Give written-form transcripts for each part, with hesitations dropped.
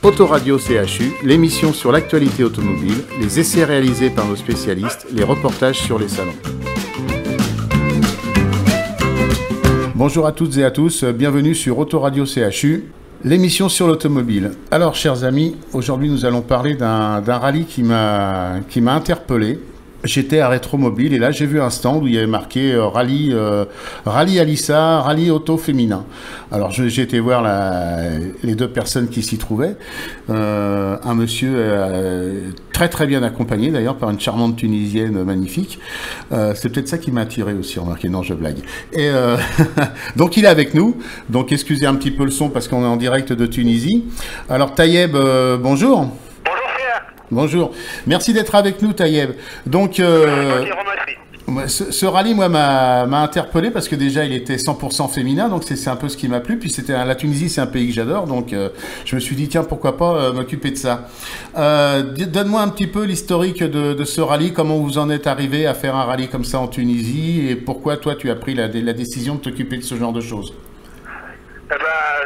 Autoradio CHU, l'émission sur l'actualité automobile, les essais réalisés par nos spécialistes, les reportages sur les salons. Bonjour à toutes et à tous, bienvenue sur Autoradio CHU, l'émission sur l'automobile. Alors chers amis, aujourd'hui nous allons parler d'un rallye qui m'a interpellé. J'étais à Rétromobile et là j'ai vu un stand où il y avait marqué rallye Alissa, rallye auto féminin. Alors j'ai été voir les deux personnes qui s'y trouvaient. Un monsieur très très bien accompagné d'ailleurs par une charmante Tunisienne magnifique. C'est peut-être ça qui m'a attiré aussi, remarquez, non je blague. Et donc il est avec nous, donc excusez un petit peu le son parce qu'on est en direct de Tunisie. Alors Tayeb, bonjour. Bonjour, merci d'être avec nous Tayeb. Donc ce rallye moi m'a interpellé parce que déjà il était 100% féminin, donc c'est un peu ce qui m'a plu. Puis la Tunisie, c'est un pays que j'adore, donc je me suis dit tiens pourquoi pas m'occuper de ça. Donne-moi un petit peu l'historique de ce rallye, comment vous en êtes arrivé à faire un rallye comme ça en Tunisie et pourquoi toi tu as pris la décision de t'occuper de ce genre de choses.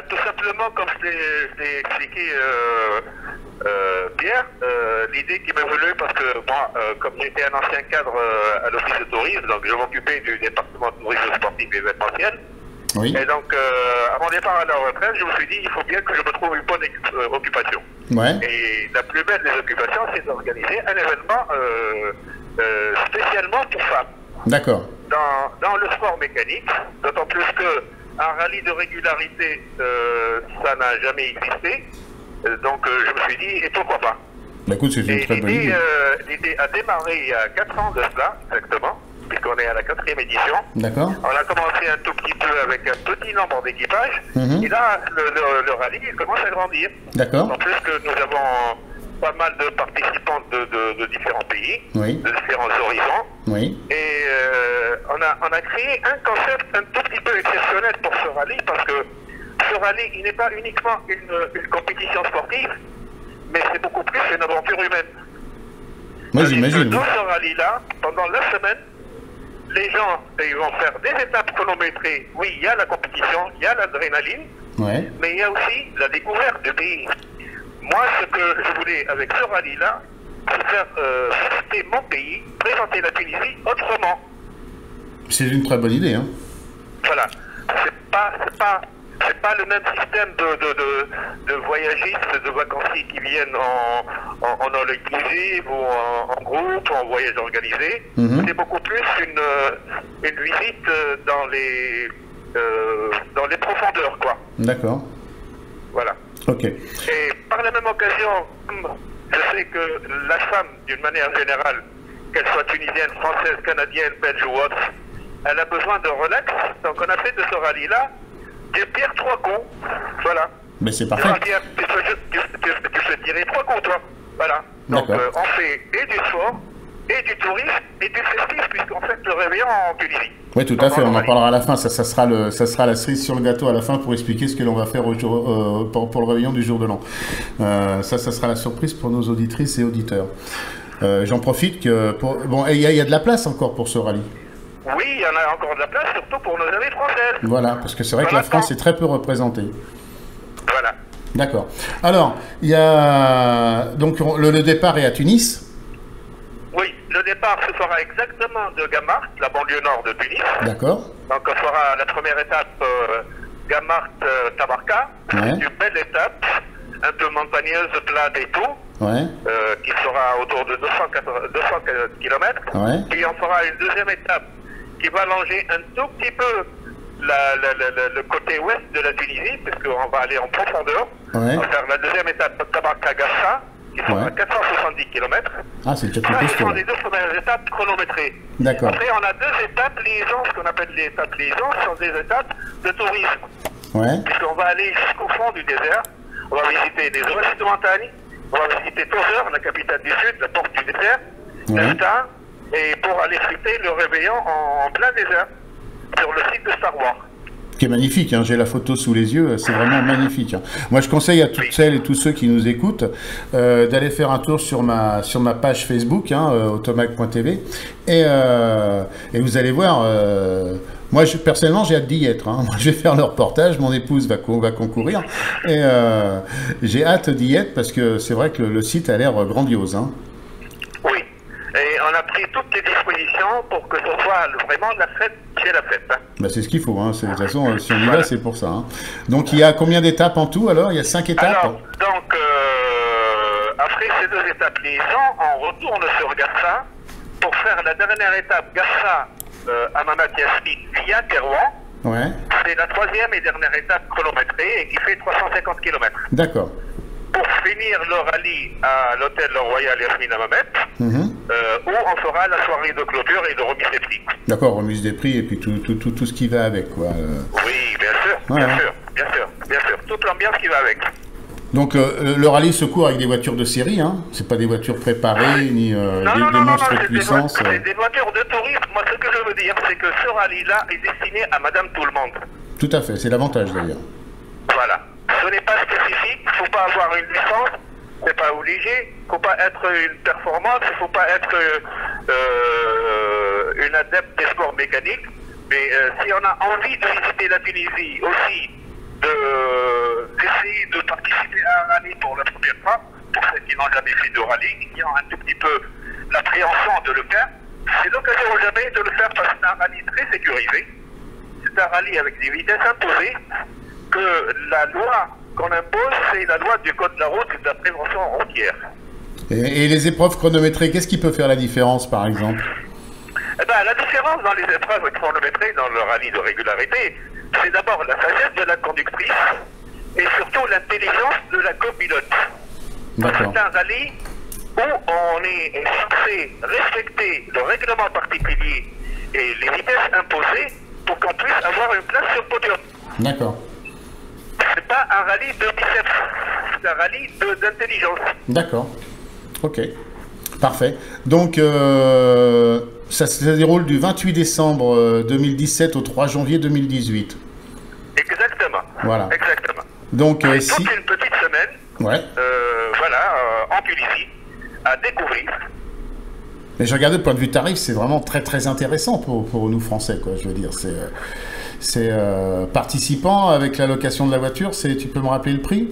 Tout simplement, comme je l'ai expliqué Pierre, l'idée qui m'est venue parce que moi, comme j'étais un ancien cadre à l'office de tourisme, donc je m'occupais du département de tourisme sportif et événementiel. Oui. Et donc, à mon départ à la retraite, je me suis dit, il faut bien que je me trouve une bonne occupation. Ouais. Et la plus belle des occupations, c'est d'organiser un événement spécialement pour femmes. D'accord. Dans le sport mécanique, d'autant plus que un rallye de régularité, ça n'a jamais existé. Donc je me suis dit, et pourquoi pas? Bah, écoute, c'est une très bonne idée. L'idée a démarré il y a 4 ans de cela, exactement, puisqu'on est à la 4e édition. D'accord. On a commencé un tout petit peu avec un petit nombre d'équipages, et là, le rallye il commence à grandir. D'accord. En plus que nous avons pas mal de participants de différents pays, oui, de différents horizons. Oui. Et on a créé un concept un tout petit peu exceptionnel pour ce rallye, parce que ce rallye, il n'est pas uniquement une compétition sportive, mais c'est beaucoup plus une aventure humaine. Moi j'imagine. Dans ce rallye-là, pendant la semaine, les gens ils vont faire des étapes chronométrées. Oui, il y a la compétition, il y a l'adrénaline, ouais, mais il y a aussi la découverte du pays. Moi, ce que je voulais avec ce rallye-là, c'est faire visiter mon pays, présenter la Tunisie autrement. C'est une très bonne idée, hein. Voilà. C'est pas le même système de voyagistes, de vacanciers qui viennent en all inclusive ou en groupe, en voyage organisé. C'est beaucoup plus une visite dans les profondeurs, quoi. D'accord. Voilà. Ok. Et par la même occasion, je sais que la femme, d'une manière générale, qu'elle soit tunisienne, française, canadienne, belge ou autre, elle a besoin de relax. Donc on a fait de ce rallye-là des pierres 3 coups. Voilà. Mais c'est parfait. Tu te dirais 3 coups, toi. Voilà. Donc on fait et du sport, et du tourisme, et du festif, puisqu'on fait le réveillon en Tunisie. Oui, tout à fait, on en parlera à la fin. Ça sera la cerise sur le gâteau à la fin pour expliquer ce que l'on va faire pour le réveillon du jour de l'an. Ça sera la surprise pour nos auditrices et auditeurs. J'en profite que... Bon, il y a de la place encore pour ce rallye. Oui, il y en a encore de la place, surtout pour nos amis françaises. Voilà, parce que c'est vrai que la France est très peu représentée. Voilà. D'accord. Alors, il y a... Donc, le départ est à Tunis. Oui, le départ se fera exactement de Gamart, la banlieue nord de Tunis. D'accord. Donc on fera la première étape Gamart-Tabarka, une belle étape, un peu montagneuse, plate et tout, qui sera autour de 200 km. Puis on fera une deuxième étape qui va longer un tout petit peu le côté ouest de la Tunisie, puisqu'on va aller en profondeur. On va faire la deuxième étape Tabarka-Gassa, qui sera 470 km. Ah, c'est déjà plus costaud. Ce sont les 2 premières étapes chronométrées. D'accord. Après, on a 2 étapes liaison, ce qu'on appelle les étapes liaison, ce sont des étapes de tourisme. Puisqu'on va aller jusqu'au fond du désert, on va visiter des oasis de montagne, on va visiter Tozeur, la capitale du sud, la porte du désert, Delta, et pour aller fêter le réveillon en plein désert, sur le site de Star Wars. Qui est magnifique, hein, j'ai la photo sous les yeux, c'est vraiment magnifique. Hein. Moi, je conseille à toutes celles et tous ceux qui nous écoutent d'aller faire un tour sur ma page Facebook, automac.tv, et vous allez voir, Moi, personnellement, j'ai hâte d'y être. Hein. Moi, je vais faire le reportage, mon épouse va concourir. Et j'ai hâte d'y être parce que c'est vrai que le site a l'air grandiose. Hein. Oui, et on a pris toutes les dispositions pour que ce soit vraiment la fête chez la fête. Hein. Bah, c'est ce qu'il faut. Hein. De toute façon, si on y va, c'est pour ça. Hein. Donc, il y a combien d'étapes en tout alors? Il y a 5 étapes? Alors, donc, après ces 2 étapes liaison, on retourne sur Garça pour faire la dernière étape Garça à Mamatiasmi via Terouan. Ouais. C'est la 3e et dernière étape chronométrée et qui fait 350 km. D'accord. Pour finir le rallye à l'hôtel Royal Yasmine Mamet, où on fera la soirée de clôture et de remise des prix. D'accord, remise des prix et puis tout ce qui va avec, quoi. Oui, bien sûr, bien sûr. Toute l'ambiance qui va avec. Donc le rallye se court avec des voitures de série, hein. C'est pas des voitures préparées ni des monstres de puissance. C'est des voitures de tourisme. Moi, ce que je veux dire, c'est que ce rallye-là est destiné à Madame Tout-le-Monde. Tout à fait, c'est l'avantage d'ailleurs. Voilà. Ce n'est pas spécifique, il ne faut pas avoir une licence, c'est pas obligé, il ne faut pas être une performance, il ne faut pas être une adepte des sports mécaniques. Mais si on a envie de visiter la Tunisie aussi, d'essayer de participer à un rallye pour la première fois, pour ceux qui n'ont jamais fait de rallye, qui ont un tout petit peu l'appréhension de le faire, c'est l'occasion ou jamais de le faire parce que c'est un rallye très sécurisé. C'est un rallye avec des vitesses imposées, que la loi qu'on impose, c'est la loi du code de la route et de la prévention routière. Et les épreuves chronométrées, qu'est-ce qui peut faire la différence par exemple? Eh ben, la différence dans les épreuves chronométrées dans le rallye de régularité, c'est d'abord la sagesse de la conductrice et surtout l'intelligence de la copilote. C'est un rallye où on est censé respecter le règlement particulier et les vitesses imposées pour qu'on puisse avoir une place sur le podium. D'accord. C'est pas un rallye de biceps, c'est un rallye d'intelligence. D'accord. Ok. Parfait. Donc, ça se déroule du 28 décembre 2017 au 3 janvier 2018. Exactement. Voilà. Exactement. Donc, toute une petite semaine, ouais. En Tunisie, à découvrir. Mais je regardais, du point de vue tarif, c'est vraiment très très intéressant pour nous Français, quoi. Je veux dire, c'est participant avec la location de la voiture. Tu peux me rappeler le prix?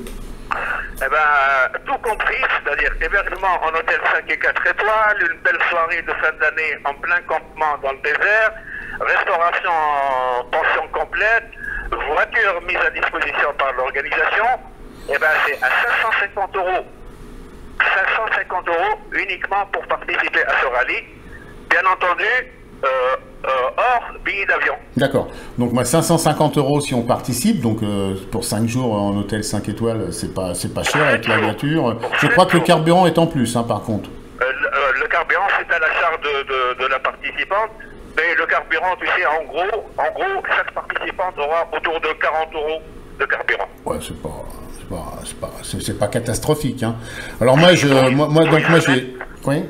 Eh ben, tout compris, c'est-à-dire hébergement en hôtel 5 et 4 étoiles, une belle soirée de fin d'année en plein campement dans le désert, restauration en pension complète, voiture mise à disposition par l'organisation, eh ben, c'est à 550 €. 550 € uniquement pour participer à ce rallye. Bien entendu, hors billet d'avion. D'accord. Donc moi 550 € si on participe, donc pour 5 jours en hôtel 5 étoiles, c'est pas cher avec la voiture. Je crois que le carburant est en plus, hein, par contre. Le carburant c'est à la charge de la participante, mais le carburant, tu sais, en gros, chaque participante aura autour de 40 € de carburant. Ouais, c'est pas catastrophique, hein. Alors moi j'ai. Oui.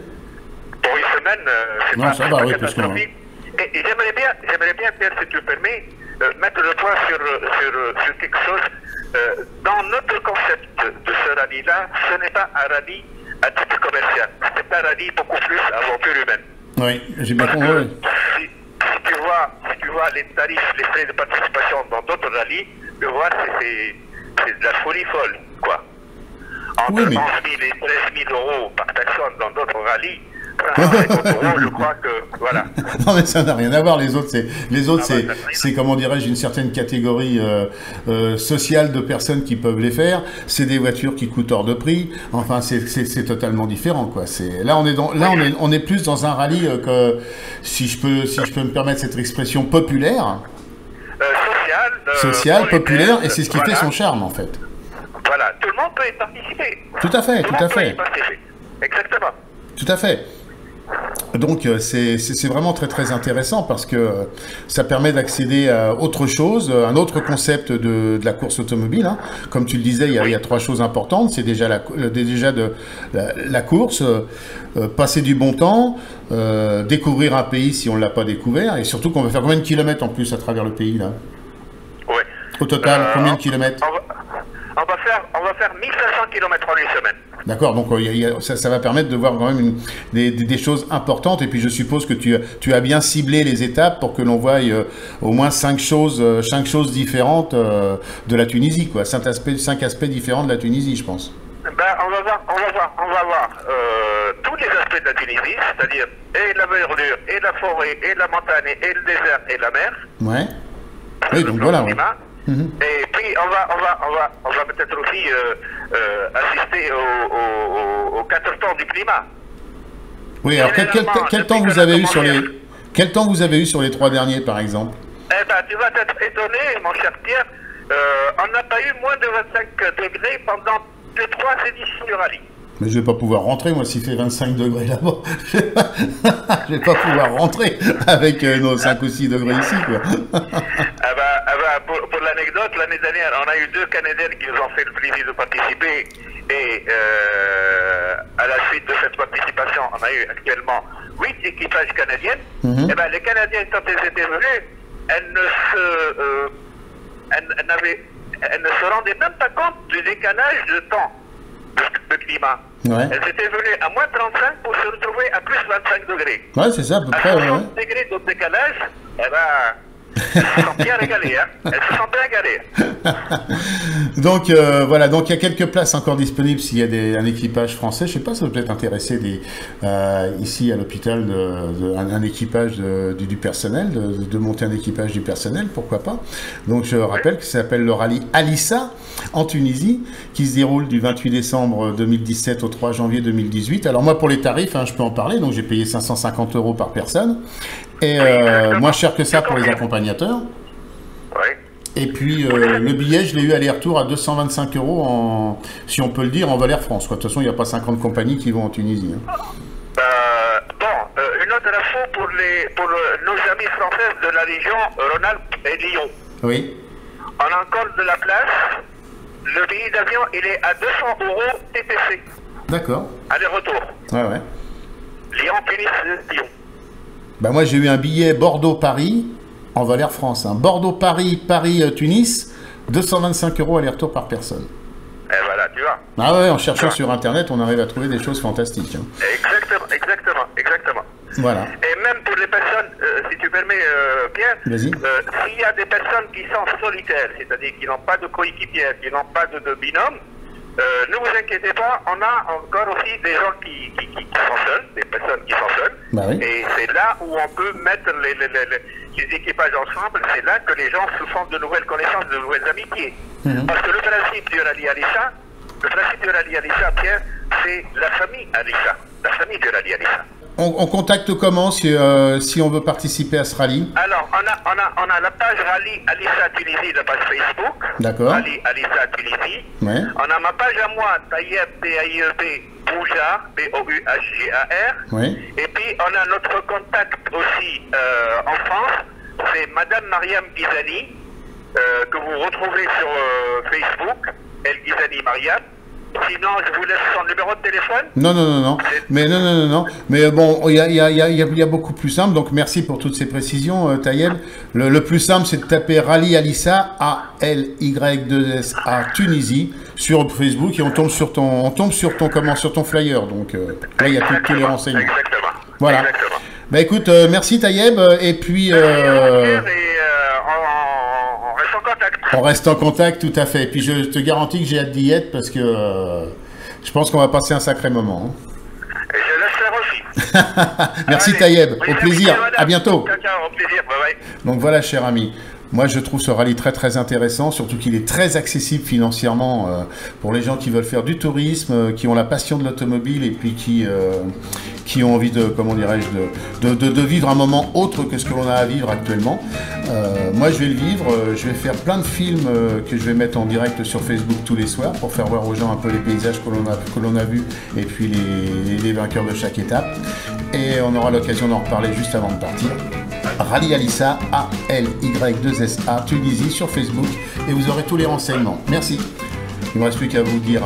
Pour une semaine, c'est pas catastrophique. Et j'aimerais bien, Pierre, si tu le permets, mettre le point sur quelque chose. Dans notre concept de ce rallye-là, ce n'est pas un rallye à titre commercial. C'est un rallye beaucoup plus aventure humaine. Oui, j'ai bien compris. Si tu vois les tarifs, les frais de participation dans d'autres rallyes, tu vois, c'est de la folie folle, quoi. Entre 11 000 et 13 000 € par personne dans d'autres rallyes, 550 €, je crois que, voilà. Non, mais ça n'a rien à voir. Les autres, c'est comment dirais-je, une certaine catégorie sociale de personnes qui peuvent les faire. C'est des voitures qui coûtent hors de prix. Enfin, c'est totalement différent, quoi. Là, on est plus dans un rallye que, si je peux me permettre cette expression, populaire. Social, populaire, et c'est ce qui fait son charme, en fait. Voilà, tout le monde peut y participer. Tout à fait, tout à fait. Exactement. Tout à fait. Donc c'est vraiment très très intéressant parce que ça permet d'accéder à autre chose, un autre concept de la course automobile, hein. Comme tu le disais, il y a 3 choses importantes. C'est déjà la course, passer du bon temps, découvrir un pays si on ne l'a pas découvert, et surtout qu'on va faire combien de kilomètres en plus à travers le pays là? Ouais. Au total, combien de kilomètres? On va faire 1500 km en une semaine. D'accord, donc ça va permettre de voir quand même des choses importantes. Et puis je suppose que tu as bien ciblé les étapes pour que l'on voie au moins 5 choses différentes de la Tunisie, quoi. 5 aspects différents de la Tunisie, je pense. Ben, on va voir tous les aspects de la Tunisie, c'est-à-dire et la verdure, et la forêt, et la montagne, et le désert, et la mer. Ouais. Oui, donc voilà. Ouais. Et puis on va peut-être aussi assister aux 4 temps du climat. Oui, alors quel temps vous avez eu sur les 3 derniers, par exemple? Eh ben, tu vas être étonné, mon cher Pierre. On n'a pas eu moins de 25 degrés pendant 2-3 éditions du rallye. Mais je vais pas pouvoir rentrer, moi, s'il fait 25 degrés là-bas. Je vais pas pouvoir rentrer avec nos 5 ou 6 degrés ici, quoi. Pour l'anecdote, l'année dernière, on a eu 2 Canadiennes qui nous ont fait le plaisir de participer. Et à la suite de cette participation, on a eu actuellement 8 équipages canadiennes. Et ben, les Canadiennes, quand elles étaient venues, elles ne se rendaient même pas compte du décalage de temps, de climat. Ouais. Elles étaient venues à moins 35 pour se retrouver à plus 25 degrés. Ouais, c'est ça, à peu près. À 60 degrés de décalage, eh ben, elles se sont bien régalées, hein. Elles se sont bien régalées. Donc, voilà, donc il y a quelques places encore disponibles s'il y a un équipage français. Je ne sais pas, ça peut peut-être intéresser ici à l'hôpital un équipage du personnel, de monter un équipage du personnel, pourquoi pas. Donc, je rappelle que ça s'appelle le rallye Alissa en Tunisie, qui se déroule du 28 décembre 2017 au 3 janvier 2018. Alors moi, pour les tarifs, hein, je peux en parler, donc j'ai payé 550 € par personne. Et moins cher que ça pour les accompagnateurs. Oui. Et puis le billet, je l'ai eu aller-retour à 225 € si on peut le dire, en Valère France. De toute façon, il n'y a pas 50 compagnies qui vont en Tunisie. Hein. Une autre info pour nos amis français de la région Rhône-Alpes et Lyon. Oui. On a encore de la place. Le billet d'avion, il est à 200 € TTC. D'accord. Aller-retour. Ouais. Lyon. Ben moi, j'ai eu un billet Bordeaux-Paris en Valère France. Hein. Bordeaux-Paris, Paris-Tunis, 225 € aller-retour par personne. Et voilà, tu vois. Ah ouais, en cherchant sur Internet, on arrive à trouver des choses fantastiques. Hein. Exactement. Voilà. Et même pour les personnes, si tu permets, Pierre, s'il y a des personnes qui sont solitaires, c'est-à-dire qui n'ont pas de coéquipier, qui n'ont pas de binôme, ne vous inquiétez pas, on a encore aussi des gens qui sont seuls, des personnes qui sont seules. Bah oui. Et c'est là où on peut mettre les équipages ensemble, c'est là que les gens se font de nouvelles connaissances, de nouvelles amitiés. Parce que le principe du rallye Alissa, Pierre, c'est la famille Alissa, la famille du rallye Alissa. On contacte comment si on veut participer à ce rallye? Alors, on a la page Rallye Alissa Tunisie, la page Facebook. D'accord. Rallye Alissa Tunisie. Ouais. On a ma page à moi, Tayeb, T-A-I-E-B, Boujar, B-O-U-H-G-A-R. Ouais. Et puis, on a notre contact aussi en France, c'est Madame Mariam Ghizani, que vous retrouvez sur Facebook, El Ghizani Mariam. Sinon, je vous laisse son numéro de téléphone. Non. Mais non. Mais bon, il y a beaucoup plus simple. Donc, merci pour toutes ces précisions, Tayeb. Le plus simple, c'est de taper Rallye Alissa, A-L-Y-2-S-A, Tunisie, sur Facebook, et on tombe sur ton flyer. Donc, là, il y a tous les renseignements. Exactement. Voilà. Bah, écoute, merci, Tayeb. Et puis... On reste en contact, tout à fait. Et puis je te garantis que j'ai hâte d'y être parce que je pense qu'on va passer un sacré moment. Et je l'espère aussi. Merci Tayeb, au plaisir, à bientôt. Ciao, au plaisir, bye bye. Donc voilà, cher ami. Moi, je trouve ce rallye très très intéressant, surtout qu'il est très accessible financièrement pour les gens qui veulent faire du tourisme, qui ont la passion de l'automobile et puis qui ont envie de, comment dirais-je, de vivre un moment autre que ce que l'on a à vivre actuellement. Moi, je vais le vivre. Je vais faire plein de films que je vais mettre en direct sur Facebook tous les soirs pour faire voir aux gens un peu les paysages que l'on a vus et puis les vainqueurs de chaque étape. Et on aura l'occasion d'en reparler juste avant de partir. Rallye Alissa, A-L-Y-2-S-A, Tunisie sur Facebook, et vous aurez tous les renseignements. Merci. Il ne me reste plus qu'à vous dire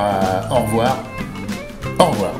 au revoir. Au revoir.